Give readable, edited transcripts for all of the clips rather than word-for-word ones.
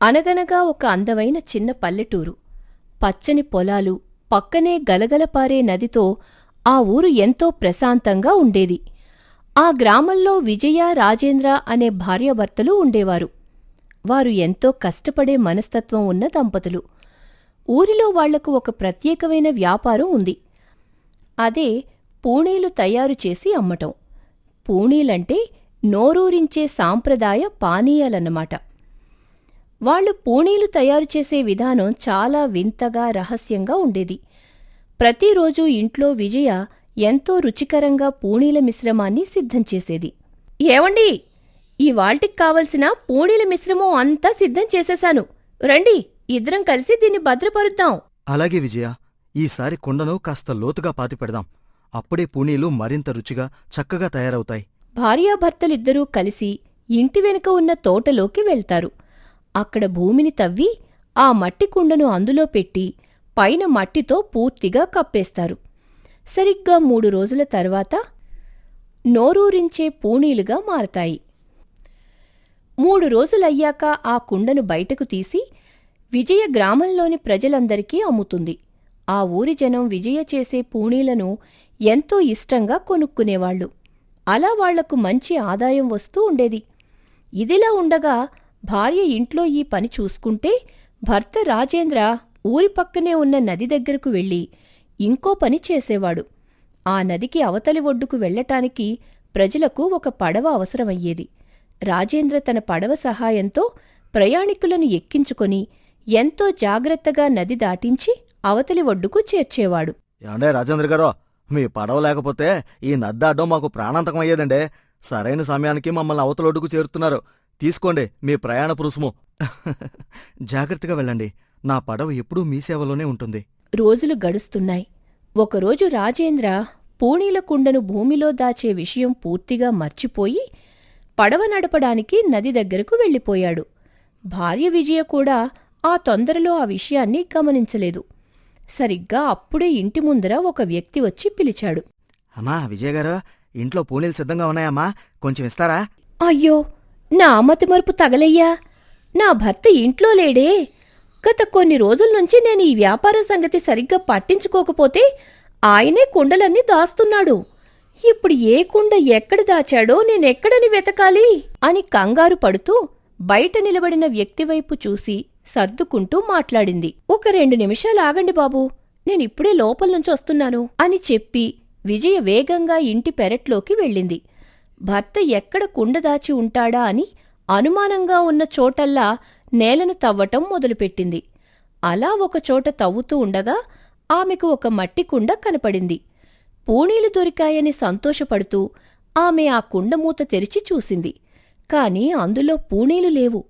అనగనగా ఒక అందమైన చిన్న పల్లెటూరు. పచ్చని పొలాలు, పక్కనే గలగలపారే నదితో ఆ ఊరు ఎంతో ప్రశాంతంగా ఉండేది. ఆ గ్రామంలో విజయ, రాజేంద్ర అనే భార్యాభర్తలు ఉండేవారు. వారు ఎంతో కష్టపడే మనస్తత్వం ఉన్న దంపతులు. ఊరిలో వాళ్లకు ఒక ప్రత్యేకమైన వ్యాపారం ఉంది. అదే పూణీలు తయారుచేసి అమ్మటం. పూణీలంటే నోరూరించే సాంప్రదాయ పానీయాలన్నమాట. వాళ్లు పూణీలు తయారుచేసే విధానం చాలా వింతగా, రహస్యంగా ఉండేది. ప్రతిరోజూ ఇంట్లో విజయ ఎంతో రుచికరంగా పూణీల మిశ్రమాన్ని సిద్ధం చేసేది. ఏవండి, ఇవాళ్టికి కావలసిన పూణీల మిశ్రమం అంతా సిద్ధం చేసేశాను. రండి, ఇద్దరం కలిసి దీన్ని భద్రపరుద్దాం. అలాగే విజయ, ఈసారి కుండను కాస్త లోతుగా పాతిపెడదాం. అప్పుడే పూణీలు మరింత రుచిగా, చక్కగా తయారవుతాయి. భార్యాభర్తలిద్దరూ కలిసి ఇంటి వెనుక ఉన్న తోటలోకి వెళ్తారు. అక్కడ భూమిని తవ్వి ఆ మట్టి కుండను అందులో పెట్టి పైన మట్టితో పూర్తిగా కప్పేస్తారు. సరిగ్గా 3 రోజుల తర్వాత నోరూరించే పూణీలుగా మారతాయి. 3 రోజులయ్యాక ఆ కుండను బయటకు తీసి విజయ గ్రామంలోని ప్రజలందరికీ అమ్ముతుంది. ఆ ఊరి జనం విజయ చేసే పూణీలను ఎంతో ఇష్టంగా కొనుక్కునేవాళ్లు. అలా వాళ్లకు మంచి ఆదాయం వస్తూ ఉండేది. ఇదిలా ఉండగా భార్య ఇంట్లో ఈ పని చూసుకుంటే, భర్త రాజేంద్ర ఊరి పక్కనే ఉన్న నది దగ్గరకు వెళ్ళి ఇంకో పని చేసేవాడు. ఆ నదికి అవతలి ఒడ్డుకు వెళ్లటానికి ప్రజలకు ఒక పడవ అవసరమయ్యేది. రాజేంద్ర తన పడవ సహాయంతో ప్రయాణికులను ఎక్కించుకొని ఎంతో జాగ్రత్తగా నది దాటించి అవతలి ఒడ్డుకు చేర్చేవాడు. ఏమండే రాజేంద్ర గారో, మీ పడవ లేకపోతే ఈ నది దాటం మాకు ప్రాణాంతకం అయ్యేదండే. సరైన సమయానికి మమ్మల్ని అవతలొడ్డుకు చేరుతున్నారు. తీసుకోండి మీ ప్రయాణపు రుసుము. జాగ్రత్తగా వెళ్ళండి. నా పడవ ఎప్పుడూ మీ సేవలోనే ఉంటుంది. రోజులు గడుస్తున్నాయి. ఒకరోజు రాజేంద్ర పూణీల కుండను భూమిలో దాచే విషయం పూర్తిగా మర్చిపోయి పడవ నడపడానికి నది దగ్గరకు వెళ్ళిపోయాడు. భార్య విజయ కూడా ఆ తొందరలో ఆ విషయాన్ని గమనించలేదు. సరిగ్గా అప్పుడే ఇంటి ముందర ఒక వ్యక్తి వచ్చి పిలిచాడు. అమ్మా విజయగారు, ఇంట్లో పూణీలు సిద్ధంగా ఉన్నాయమ్మా, కొంచెం ఇస్తారా? అయ్యో, నా మతిమరుపు తగలయ్యా! నా భర్త ఇంట్లో లేడే. గత కొన్ని రోజుల్నుంచి నేను ఈ వ్యాపార సంగతి సరిగ్గా పట్టించుకోకపోతే ఆయనే కుండలన్నీ దాస్తున్నాడు. ఇప్పుడు ఏ కుండ ఎక్కడ దాచాడో నేనెక్కడని వెతకాలి అని కంగారు పడుతూ బయట నిలబడిన వ్యక్తివైపు చూసి సర్దుకుంటూ మాట్లాడింది. ఒక 2 నిమిషాలు ఆగండి బాబూ, నేనిప్పుడే లోపల్నుంచొస్తున్నాను అని చెప్పి విజయ వేగంగా ఇంటి పెరట్లోకి వెళ్ళింది. భర్త ఎక్కడ కుండ దాచి ఉంటాడా అని అనుమానంగా ఉన్న చోటల్లా నేలను తవ్వటం మొదలుపెట్టింది. అలా ఒకచోట తవ్వుతూ ఉండగా ఆమెకు ఒక మట్టి కుండ కనపడింది. పూణీలు దొరికాయని సంతోషపడుతూ ఆమె ఆ కుండ మూత తెరిచి చూసింది. కాని అందులో పూణీలు లేవు.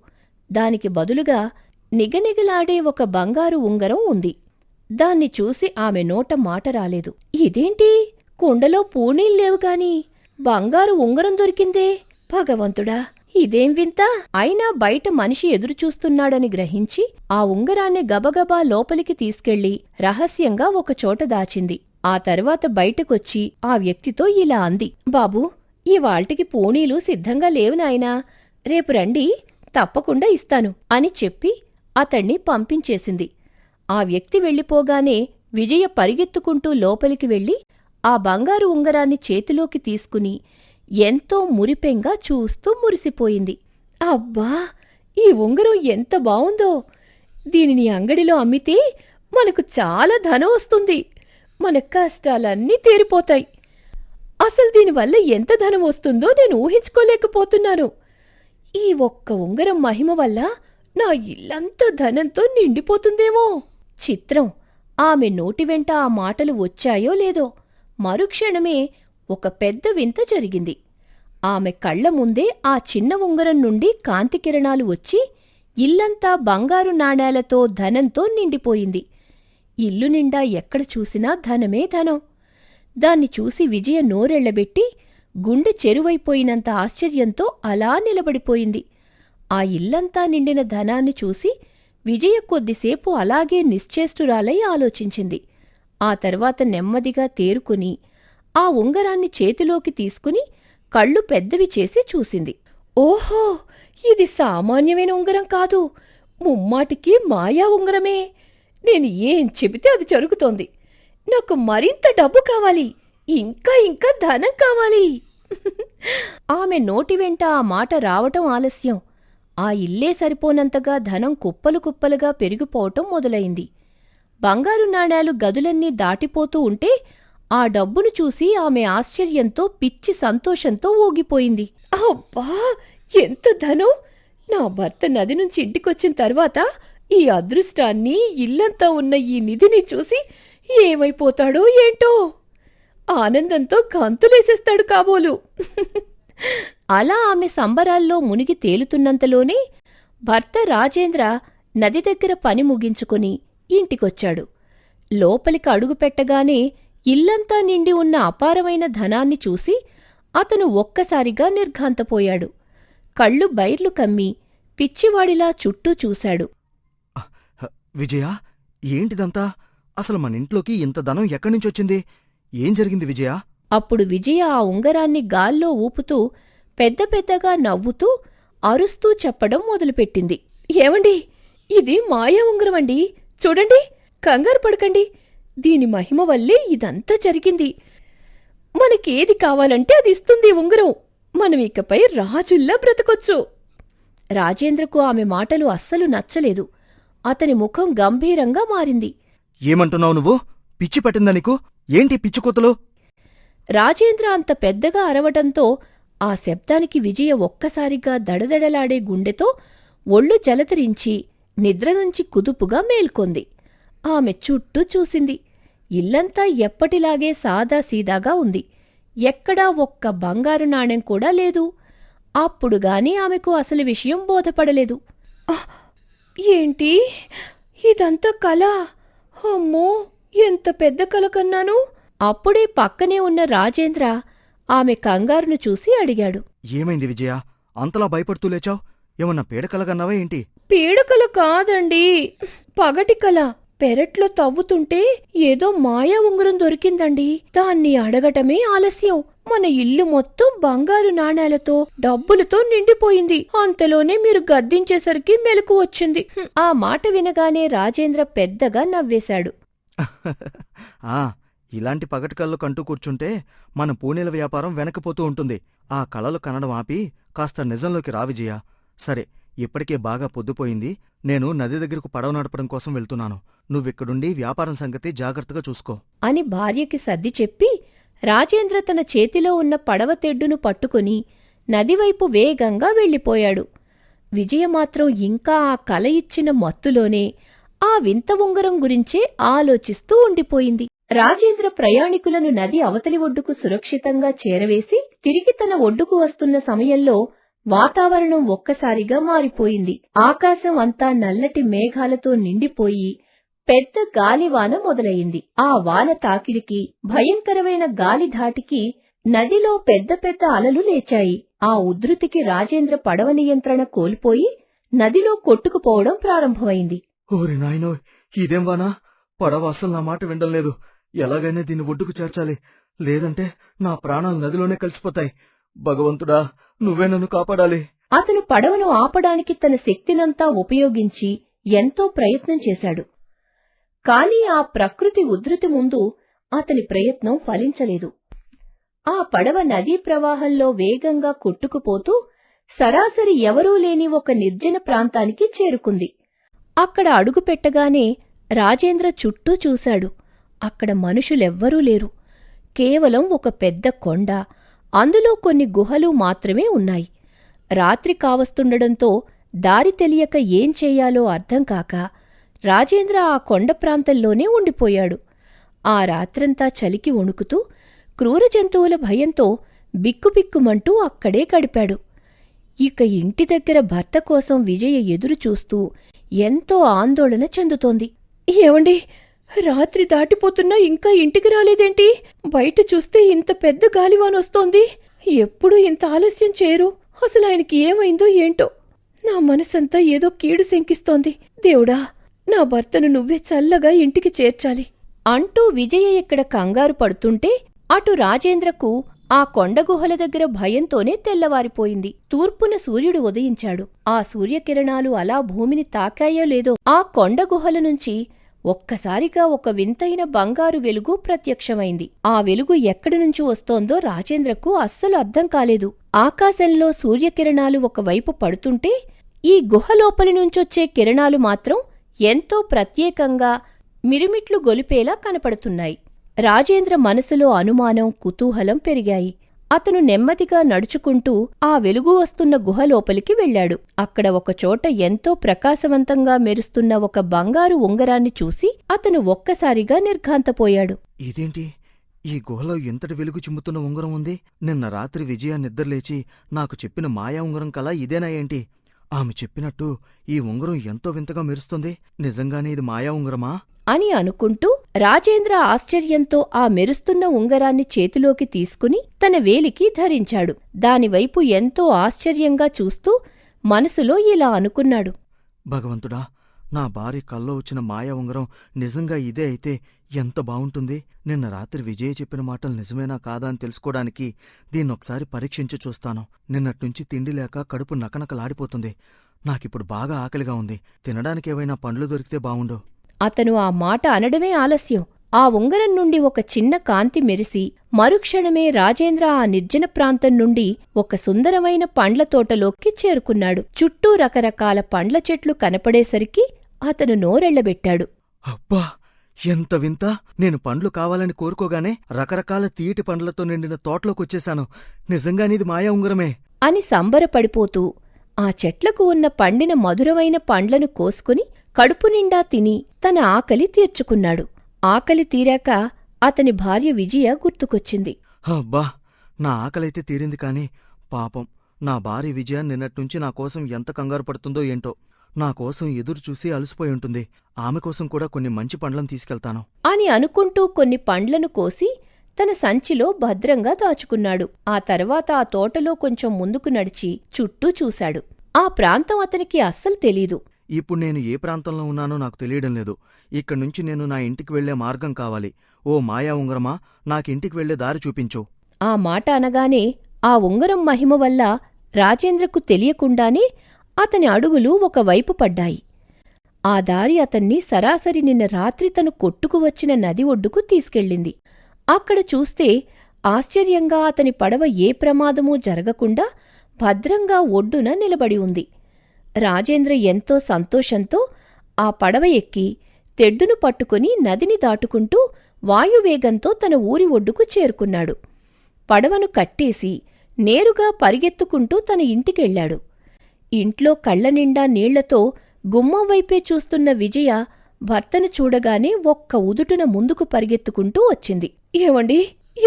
దానికి బదులుగా నిగనిగలాడే ఒక బంగారు ఉంగరం ఉంది. దాన్ని చూసి ఆమె నోట మాట రాలేదు. ఇదేంటి, కుండలో పూణీల్లేవుగాని బంగారు ఉంగరం దొరికిందే! భగవంతుడా, ఇదేం వింత! అయినా బయట మనిషి ఎదురుచూస్తున్నాడని గ్రహించి ఆ ఉంగరాన్ని గబగబా లోపలికి తీసుకెళ్లి రహస్యంగా ఒకచోట దాచింది. ఆ తర్వాత బయటకొచ్చి ఆ వ్యక్తితో ఇలా అంది. బాబూ, ఇవాళ్టికి పూణీలు సిద్ధంగా లేవు నాయనా, రేపు రండి, తప్పకుండా ఇస్తాను అని చెప్పి అతణ్ణి పంపించేసింది. ఆ వ్యక్తి వెళ్ళిపోగానే విజయ పరిగెత్తుకుంటూ లోపలికి వెళ్ళి ఆ బంగారు ఉంగరాన్ని చేతిలోకి తీసుకుని ఎంతో మురిపెంగా చూస్తూ మురిసిపోయింది. అబ్బా, ఈ ఉంగరం ఎంత బావుందో! దీనిని అంగడిలో అమ్మితే మనకు చాలా ధనం వస్తుంది. మన కష్టాలన్నీ తీరిపోతాయి. అసలు దీనివల్ల ఎంత ధనం వస్తుందో నేను ఊహించుకోలేకపోతున్నాను. ఈ ఒక్క ఉంగరం మహిమ వల్ల నా ఇల్లంతా ధనంతో నిండిపోతుందేమో. చిత్రం, ఆమె నోటి వెంట ఆ మాటలు వచ్చాయో లేదో మరుక్షణమే ఒక పెద్ద వింత జరిగింది. ఆమె కళ్ల ముందే ఆ చిన్న ఉంగరం నుండి కాంతికిరణాలు వచ్చి ఇల్లంతా బంగారు నాణేలతో, ధనంతో నిండిపోయింది. ఇల్లు నిండా ఎక్కడ చూసినా ధనమే ధనం. దాన్ని చూసి విజయ నోరెళ్లబెట్టి గుండె చెరువైపోయినంత ఆశ్చర్యంతో అలా నిలబడిపోయింది. ఆ ఇల్లంతా నిండిన ధనాన్ని చూసి విజయ కొద్దిసేపు అలాగే నిశ్చేష్టురాలై ఆలోచించింది. ఆ తర్వాత నెమ్మదిగా తేరుకుని ఆ ఉంగరాన్ని చేతిలోకి తీసుకుని కళ్ళు పెద్దవి చేసి చూసింది. ఓహో, ఇది సామాన్యమైన ఉంగరం కాదు. ముమ్మాటికి మాయా ఉంగరమే. నేను ఏం చెబితే అది జరుగుతోంది. నాకు మరింత డబ్బు కావాలి, ఇంకా ఇంకా ధనం కావాలి. ఆమె నోటి వెంట ఆ మాట రావటం ఆలస్యం. ఆ ఇల్లే సరిపోనంతగా ధనం కుప్పలు కుప్పలుగా పెరిగిపోవటం మొదలైంది. బంగారు నాణేలు గదులన్నీ దాటిపోతూ ఉంటే ఆ డబ్బును చూసి ఆమె ఆశ్చర్యంతో పిచ్చి సంతోషంతో ఊగిపోయింది. అబ్బా, ఎంత ధనం! నా భర్త నది నుంచి ఇంటికొచ్చిన తర్వాత ఈ అదృష్టాన్ని, ఇల్లంతా ఉన్న ఈ నిధిని చూసి ఏమైపోతాడో ఏంటో. ఆనందంతో గంతులేసేస్తాడు కాబోలు. అలా ఆమె సంబరాల్లో మునిగి తేలుతున్నంతలోనే భర్త రాజేంద్ర నది దగ్గర పని ముగించుకుని ఇంటికొచ్చాడు. లోపలికి అడుగుపెట్టగానే ఇల్లంతా నిండి ఉన్న అపారమైన ధనాన్ని చూసి అతను ఒక్కసారిగా నిర్ఘాంతపోయాడు. కళ్ళు బైర్లు కమ్మి పిచ్చివాడిలా చుట్టూ చూశాడు. విజయ, ఏంటిదంతా? అసలు మన ఇంట్లోకి ఇంత ధనం ఎక్కడ్నుంచొచ్చింది? ఏం జరిగింది విజయ? అప్పుడు విజయ ఆ ఉంగరాన్ని గాల్లో ఊపుతూ పెద్ద పెద్దగా నవ్వుతూ అరుస్తూ చెప్పడం మొదలుపెట్టింది. ఏమండి, ఇది మాయా ఉంగరమండి. చూడండి, కంగారు పడకండి. దీని మహిమ వల్లే ఇదంతా జరిగింది. మనకేది కావాలంటే అది ఇస్తుంది ఉంగరం. మనం ఇకపై రాజుల్లా బ్రతకొచ్చు. రాజేంద్రకు ఆమె మాటలు అస్సలు నచ్చలేదు. అతని ముఖం గంభీరంగా మారింది. ఏమంటున్నావు నువ్వు? పిచ్చి పట్టిందా నీకు? ఏంటి పిచ్చికొత్తలు? రాజేంద్ర అంత పెద్దగా అరవటంతో ఆ శబ్దానికి విజయ ఒక్కసారిగా దడదడలాడే గుండెతో ఒళ్ళు జలతరించి నిద్రనుంచి కుదుపుగా మేల్కొంది. ఆమె చుట్టూ చూసింది. ఇల్లంతా ఎప్పటిలాగే సాదాసీదాగా ఉంది. ఎక్కడా ఒక్క బంగారు నాణెం కూడా లేదు. అప్పుడుగాని ఆమెకు అసలు విషయం బోధపడలేదు. ఏంటి ఇదంతా కల? అమ్మో, ఎంత పెద్ద కల కన్నాను! అప్పుడే పక్కనే ఉన్న రాజేంద్ర ఆమె కంగారును చూసి అడిగాడు. ఏమైంది విజయ? అంతలా భయపడుతూ లేచావు? ఏమన్నా పీడకలగన్నావా ఏంటి? పీడకల కాదండి, పగటి కల. పెరట్లో తవ్వుతుంటే ఏదో మాయా ఉంగరం దొరికిందండి. దాన్ని అడగటమే ఆలస్యం. మన ఇల్లు మొత్తం బంగారు నాణేలతో, డబ్బులతో నిండిపోయింది. అంతలోనే మీరు గద్దించేసరికి మెలకు వచ్చింది. ఆ మాట వినగానే రాజేంద్ర పెద్దగా నవ్వేశాడు. ఇలాంటి పగటి కళ్ళు కంటూ కూర్చుంటే మన పూణేల వ్యాపారం వెనకపోతూ ఉంటుంది. ఆ కళలు కనడం ఆపి కాస్త నిజంలోకి రా విజయ. సరే, ఇప్పటికే బాగా పొద్దుపోయింది. నేను నది దగ్గరకు పడవ నడపడం కోసం వెళ్తున్నాను. నువ్విక్కడుండి వ్యాపారం సంగతి జాగ్రత్తగా చూసుకో అని భార్యకి సర్ది చెప్పి రాజేంద్ర తన చేతిలో ఉన్న పడవ తెడ్డును పట్టుకుని నదివైపు వేగంగా వెళ్ళిపోయాడు. విజయ మాత్రం ఇంకా ఆ కల ఇచ్చిన మత్తులోనే ఆ వింత ఉంగరం గురించే ఆలోచిస్తూ ఉండిపోయింది. రాజేంద్ర ప్రయాణికులను నది అవతలి ఒడ్డుకు సురక్షితంగా చేరవేసి తిరిగి తన ఒడ్డుకు వస్తున్న సమయంలో వాతావరణం ఒక్కసారిగా మారిపోయింది. ఆకాశం అంతా నల్లటి మేఘాలతో నిండిపోయి పెద్ద గాలివాన మొదలయింది. ఆ వాన తాకిడికి, భయంకరమైన గాలి ధాటికి నదిలో పెద్ద పెద్ద అలలు లేచాయి. ఆ ఉధృతికి రాజేంద్ర పడవ నియంత్రణ కోల్పోయి నదిలో కొట్టుకుపోవడం ప్రారంభమైంది. ఓరి నాయనో, ఇదేం వానా? పడవ అసలు నా మాట వినలేదు. ఎలాగైనా దీన్ని ఒడ్డుకు చేర్చాలి, లేదంటే నా ప్రాణాలు నదిలోనే కలిసిపోతాయి. భగవంతుడా, నువ్వే నన్ను కాపాడాలి. అతను పడవను ఆపడానికి తన శక్తినంతా ఉపయోగించి ఎంతో ప్రయత్నం చేశాడు. కాని ఆ ప్రకృతి ఉధృతి ముందు అతని ప్రయత్నం ఫలించలేదు. ఆ పడవ నదీ ప్రవాహంలో వేగంగా కొట్టుకుపోతూ సరాసరి ఎవరూ లేని ఒక నిర్జన ప్రాంతానికి చేరుకుంది. అక్కడ అడుగుపెట్టగానే రాజేంద్ర చుట్టూ చూశాడు. అక్కడ మనుషులెవ్వరూ లేరు. కేవలం ఒక పెద్ద కొండ, అందులో కొన్ని గుహలు మాత్రమే ఉన్నాయి. రాత్రి కావస్తుండడంతో దారి తెలియక ఏం చెయ్యాలో అర్థంకాక రాజేంద్ర ఆ కొండ ప్రాంతంలోనే ఉండిపోయాడు. ఆ రాత్రంతా చలికి వణుకుతూ క్రూర జంతువుల భయంతో బిక్కుబిక్కుమంటూ అక్కడే గడిపాడు. ఇక ఇంటి దగ్గర భర్త కోసం విజయ ఎదురుచూస్తూ ఎంతో ఆందోళన చెందుతోంది. ఏవండి, రాత్రి దాటిపోతున్నా ఇంకా ఇంటికి రాలేదేంటి? బయట చూస్తే ఇంత పెద్ద గాలివానొస్తోంది. ఎప్పుడూ ఇంత ఆలస్యం చేయరు. అసలు ఆయనకి ఏమైందో ఏంటో. నా మనసంతా ఏదో కీడు శంకిస్తోంది. దేవుడా, నా భర్తను నువ్వే చల్లగా ఇంటికి చేర్చాలి అంటూ విజయ ఇక్కడ కంగారు పడుతుంటే అటు రాజేంద్రకు ఆ కొండగుహల దగ్గర భయంతోనే తెల్లవారిపోయింది. తూర్పున సూర్యుడు ఉదయించాడు. ఆ సూర్యకిరణాలు అలా భూమిని తాకాయో లేదో ఆ కొండగుహల నుంచి ఒక్కసారిగా ఒక వింతైన బంగారు వెలుగు ప్రత్యక్షమైంది. ఆ వెలుగు ఎక్కడి నుంచి వస్తోందో రాజేంద్రకు అస్సలు అర్థం కాలేదు. ఆకాశంలో సూర్యకిరణాలు ఒకవైపు పడుతుంటే ఈ గుహలోపలి నుంచొచ్చే కిరణాలు మాత్రం ఎంతో ప్రత్యేకంగా మిరుమిట్లు గొలిపేలా కనపడుతున్నాయి. రాజేంద్ర మనసులో అనుమానం, కుతూహలం పెరిగాయి. అతను నెమ్మదిగా నడుచుకుంటూ ఆ వెలుగు వస్తున్న గుహలోపలికి వెళ్ళాడు. అక్కడ ఒకచోట ఎంతో ప్రకాశవంతంగా మెరుస్తున్న ఒక బంగారు ఉంగరాన్ని చూసి అతను ఒక్కసారిగా నిర్ఘాంతపోయాడు. ఇదేంటి, ఈ గుహలో ఎంతటి వెలుగు చిమ్ముతున్న ఉంగరం ఉంది? నిన్న రాత్రి విజయ నిద్రలేచి నాకు చెప్పిన మాయా ఉంగరం కల ఇదేనా ఏంటి? ఆమె చెప్పినట్టు ఈ ఉంగరం ఎంతో వింతగా మెరుస్తుంది. నిజంగానే ఇది మాయా ఉంగరమా అని అనుకుంటూ రాజేంద్ర ఆశ్చర్యంతో ఆ మెరుస్తున్న ఉంగరాన్ని చేతిలోకి తీసుకుని తన వేలికి ధరించాడు. దానివైపు ఎంతో ఆశ్చర్యంగా చూస్తూ మనసులో ఇలా అనుకున్నాడు. భగవంతుడా, నా భార్య కల్లో వచ్చిన మాయా ఉంగరం నిజంగా ఇదే అయితే ఎంత బావుంటుంది. నిన్న రాత్రి విజయ చెప్పిన మాటలు నిజమేనా కాదా అని తెలుసుకోవడానికి దీన్నొకసారి పరీక్షించి చూస్తాను. నిన్నట్నుంచి తిండి లేక కడుపు నకనకలాడిపోతుంది. నాకిప్పుడు బాగా ఆకలిగా ఉంది. తినడానికేవైనా పండ్లు దొరికితే బావుండు. అతను ఆ మాట అనడమే ఆలస్యం. ఆ ఉంగరం నుండి ఒక చిన్న కాంతి మెరిసి మరుక్షణమే రాజేంద్ర ఆ నిర్జన ప్రాంతం నుండి ఒక సుందరమైన పండ్ల తోటలోకి చేరుకున్నాడు. చుట్టూ రకరకాల పండ్ల చెట్లు కనపడేసరికి అతను నోరెళ్లబెట్టాడు. అబ్బా, ఎంత వింత! నేను పండ్లు కావాలని కోరుకోగానే రకరకాల తీయటి పండ్లతో నిండిన తోటలోకొచ్చేశాను. నిజంగానిది మాయా ఉంగరమే అని సంబరపడిపోతూ ఆ చెట్లకు ఉన్న పండిన మధురమైన పండ్లను కోసుకుని కడుపు నిండా తిని తన ఆకలి తీర్చుకున్నాడు. ఆకలి తీరాక అతని భార్య విజయ గుర్తుకొచ్చింది. అబ్బా, నా ఆకలైతే తీరింది కాని పాపం నా భార్య విజయ నిన్నట్నుంచి నాకోసం ఎంత కంగారు పడుతుందో ఏంటో. నాకోసం ఎదురుచూసి అలసిపోయి ఉంటుంది. ఆమె కోసం కూడా కొన్ని మంచి పండ్లను తీసుకెళ్తాను అని అనుకుంటూ కొన్ని పండ్లను కోసి తన సంచిలో భద్రంగా దాచుకున్నాడు. ఆ తర్వాత ఆ తోటలో కొంచెం ముందుకు నడిచి చుట్టూ చూశాడు. ఆ ప్రాంతం అతనికి అస్సలు తెలీదు. ఇప్పుడు నేను ఏ ప్రాంతంలో ఉన్నానో నాకు తెలియడం లేదు. ఇక్కడ్నుంచి నేను నా ఇంటికి వెళ్లే మార్గం కావాలి. ఓ మాయా ఉంగరమా, నాకింటికి వెళ్లే దారి చూపించు. ఆ మాట అనగానే ఆ ఉంగరం మహిమ వల్ల రాజేంద్రకు తెలియకుండానే అతని అడుగులు ఒకవైపు పడ్డాయి. ఆ దారి అతన్ని సరాసరి నిన్న రాత్రి తను కొట్టుకు వచ్చిన నది ఒడ్డుకు తీసుకెళ్ళింది. అక్కడ చూస్తే ఆశ్చర్యంగా అతని పడవ ఏ ప్రమాదమూ జరగకుండా భద్రంగా ఒడ్డున నిలబడి ఉంది. రాజేంద్ర ఎంతో సంతోషంతో ఆ పడవ ఎక్కి తెడ్డును పట్టుకుని నదిని దాటుకుంటూ వాయువేగంతో తన ఊరి ఒడ్డుకు చేరుకున్నాడు. పడవను కట్టేసి నేరుగా పరిగెత్తుకుంటూ తన ఇంటికెళ్ళాడు. ఇంట్లో కళ్లనిండా నీళ్లతో గుమ్మం వైపే చూస్తున్న విజయ భర్తను చూడగానే ఒక్క ఉదుటున ముందుకు పరిగెత్తుకుంటూ వచ్చింది. ఏవండి,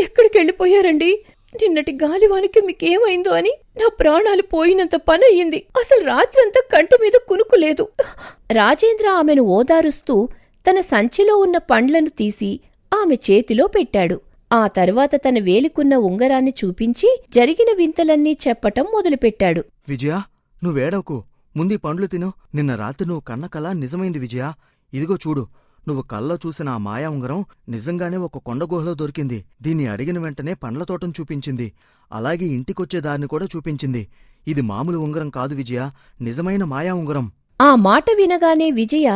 ఎక్కడికెళ్ళిపోయారండి? నిన్నటి గాలివానికి మీకేమైందో అని నా ప్రాణాలు పోయినంత పనయ్యింది. అసలు రాత్రంతా కంటి మీద కునుకులేదు. రాజేంద్ర ఆమెను ఓదారుస్తూ తన సంచిలో ఉన్న పండ్లను తీసి ఆమె చేతిలో పెట్టాడు. ఆ తర్వాత తన వేలికున్న ఉంగరాన్ని చూపించి జరిగిన వింతలన్నీ చెప్పటం మొదలుపెట్టాడు. విజయా, నువ్వేడవకు, ముందీ పండ్లు తిను. నిన్న రాత్రి నువ్వు కన్న కల నిజమైంది విజయా. ఇదిగో చూడు, నువ్వు కల్లో చూసిన ఆ మాయా ఉంగరం నిజంగానే ఒక కొండగుహలో దొరికింది. దీన్ని అడిగిన వెంటనే పండ్ల తోటను చూపించింది. అలాగే ఇంటికొచ్చే దారిని కూడా చూపించింది. ఇది మామూలు ఉంగరం కాదు విజయా, నిజమైన మాయా ఉంగరం. ఆ మాట వినగానే విజయ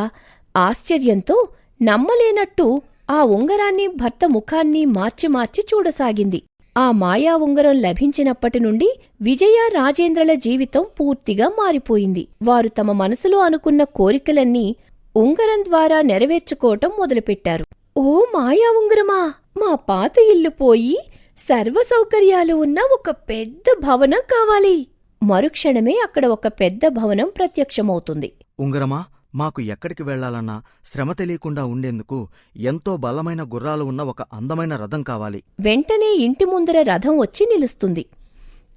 ఆశ్చర్యంతో నమ్మలేనట్టు ఆ ఉంగరాన్ని భర్త ముఖాన్ని మార్చి మార్చి చూడసాగింది. ఆ మాయా ఉంగరం లభించినప్పటి నుండి విజయ రాజేంద్రల జీవితం పూర్తిగా మారిపోయింది. వారు తమ మనసులో అనుకున్న కోరికలన్నీ ఉంగరం ద్వారా నెరవేర్చుకోవటం మొదలుపెట్టారు. ఓ మాయా ఉంగరమా, మా పాత ఇల్లు పోయి సర్వసౌకర్యాలు ఉన్న ఒక పెద్ద భవనం కావాలి. మరుక్షణమే అక్కడ ఒక పెద్ద భవనం ప్రత్యక్షమవుతుంది. ఉంగరమా, మాకు ఎక్కడికి వెళ్లాలన్నా శ్రమ తెలియకుండా ఉండేందుకు ఎంతో బలమైన గుర్రాలు ఉన్న ఒక అందమైన రథం కావాలి. వెంటనే ఇంటి ముందర రథం వచ్చి నిలుస్తుంది.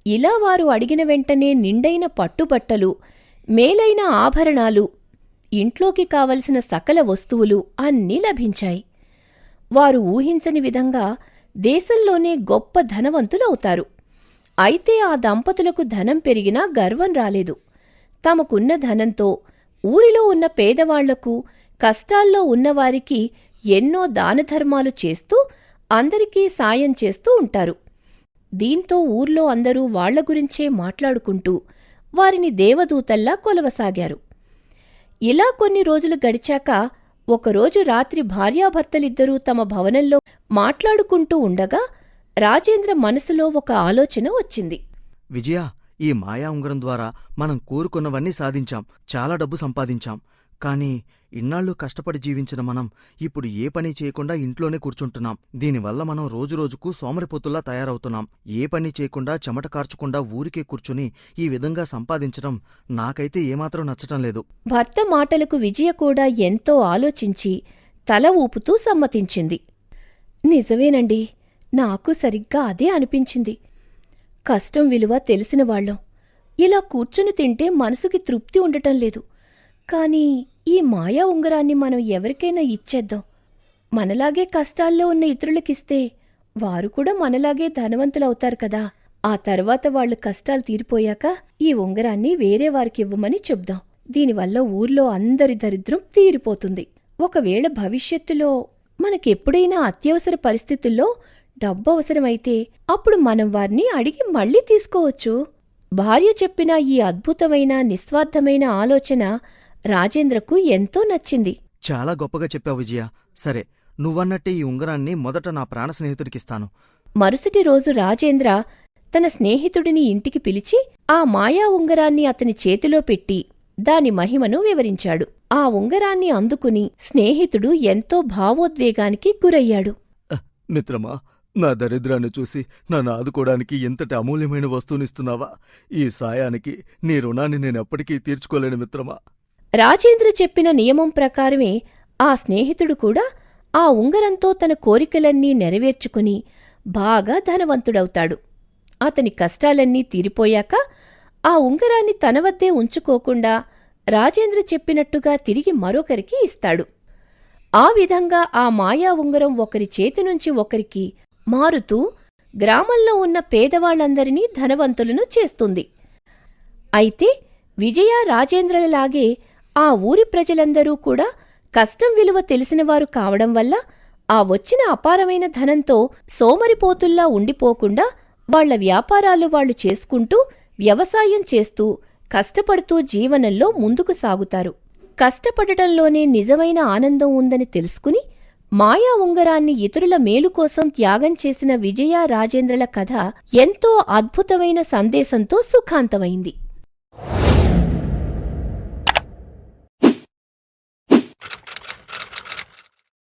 ఇలా వారు అడిగిన వెంటనే నిండైన పట్టుబట్టలు, మేలైన ఆభరణాలు, ఇంట్లోకి కావలసిన సకల వస్తువులు అన్నీ లభించాయి. వారు ఊహించని విధంగా దేశంలోనే గొప్ప ధనవంతులవుతారు. అయితే ఆ దంపతులకు ధనం పెరిగినా గర్వం రాలేదు. తమకున్న ధనంతో ఊరిలో ఉన్న పేదవాళ్లకు, కష్టాల్లో ఉన్నవారికి ఎన్నో దానధర్మాలు చేస్తూ అందరికీ సాయం చేస్తూ ఉంటారు. దీంతో ఊర్లో అందరూ వాళ్ల గురించే మాట్లాడుకుంటూ వారిని దేవదూతల్లా కొలవసాగారు. ఇలా కొన్ని రోజులు గడిచాక ఒకరోజు రాత్రి భార్యాభర్తలిద్దరూ తమ భవనంలో మాట్లాడుకుంటూ ఉండగా రాజేంద్ర మనసులో ఒక ఆలోచన వచ్చింది. విజయ, ఈ మాయా ఉంగరం ద్వారా మనం కోరుకున్నవన్నీ సాధించాం, చాలా డబ్బు సంపాదించాం. కానీ ఇన్నాళ్ళు కష్టపడి జీవించిన మనం ఇప్పుడు ఏ పని చేయకుండా ఇంట్లోనే కూర్చుంటున్నాం. దీనివల్ల మనం రోజురోజుకు సోమరిపోతుల్లా తయారవుతున్నాం. ఏ పని చేయకుండా చెమట కార్చకుండా ఊరికే కూర్చుని ఈ విధంగా సంపాదించడం నాకైతే ఏమాత్రం నచ్చటం లేదు. భర్త మాటలకు విజయ కూడా ఎంతో ఆలోచించి తల ఊపుతూ సమ్మతించింది. నిజమేనండి, నాకు సరిగ్గా అదే అనిపించింది. కష్టం విలువ తెలిసినవాళ్లం. ఇలా కూర్చుని తింటే మనసుకి తృప్తి ఉండటం లేదు. కాని ఈ మాయా ఉంగరాన్ని మనం ఎవరికైనా ఇచ్చేద్దాం. మనలాగే కష్టాల్లో ఉన్న ఇతరులకిస్తే వారు కూడా మనలాగే ధనవంతులవుతారు కదా. ఆ తర్వాత వాళ్ల కష్టాలు తీరిపోయాక ఈ ఉంగరాన్ని వేరే వారికివ్వమని చెప్దాం. దీనివల్ల ఊర్లో అందరి దరిద్రం తీరిపోతుంది. ఒకవేళ భవిష్యత్తులో మనకెప్పుడైనా అత్యవసర పరిస్థితుల్లో డబ్బు అవసరమైతే అప్పుడు మనం వారిని అడిగి మళ్లీ తీసుకోవచ్చు. భార్య చెప్పిన ఈ అద్భుతమైన నిస్వార్థమైన ఆలోచన రాజేంద్రకు ఎంతో నచ్చింది. చాలా గొప్పగా చెప్పావు విజయ. సరే, నువ్వన్నట్టే ఈ ఉంగరాన్ని మొదట నా ప్రాణ స్నేహితుడికిస్తాను. మరుసటి రోజు రాజేంద్ర తన స్నేహితుడిని ఇంటికి పిలిచి ఆ మాయా ఉంగరాన్ని అతని చేతిలో పెట్టి దాని మహిమను వివరించాడు. ఆ ఉంగరాన్ని అందుకుని స్నేహితుడు ఎంతో భావోద్వేగానికి గురయ్యాడు. మిత్రమా, నా దరిద్రాన్ని చూసి నన్ను ఆదుకోవడానికి ఎంతటి అమూల్యమైన వస్తువునిస్తున్నావా? ఈ సాయానికి నీ రుణాన్ని నేనెప్పటికీ తీర్చుకోలేను మిత్రమా. రాజేంద్ర చెప్పిన నియమం ప్రకారమే ఆ స్నేహితుడు కూడా ఆ ఉంగరంతో తన కోరికలన్నీ నెరవేర్చుకుని బాగా ధనవంతుడవుతాడు. అతని కష్టాలన్నీ తీరిపోయాక ఆ ఉంగరాన్ని తన వద్దే ఉంచుకోకుండా రాజేంద్ర చెప్పినట్టుగా తిరిగి మరొకరికి ఇస్తాడు. ఆ విధంగా ఆ మాయా ఉంగరం ఒకరి చేతినుంచి ఒకరికి మారుతూ గ్రామంలో ఉన్న పేదవాళ్లందరినీ ధనవంతులను చేస్తుంది. అయితే విజయ రాజేంద్రలలాగే ఆ ఊరి ప్రజలందరూ కూడా కష్టం విలువ తెలిసినవారు కావడం వల్ల ఆ వచ్చిన అపారమైన ధనంతో సోమరిపోతుల్లా ఉండిపోకుండా వాళ్ల వ్యాపారాలు వాళ్లు చేసుకుంటూ వ్యవసాయం చేస్తూ కష్టపడుతూ జీవనంలో ముందుకు సాగుతారు. కష్టపడటంలోనే నిజమైన ఆనందం ఉందని తెలుసుకుని మాయా ఉంగరాన్ని ఇతరుల మేలు కోసం త్యాగం చేసిన విజయ రాజేంద్రల కథ ఎంతో అద్భుతమైన సందేశంతో సుఖాంతమైంది.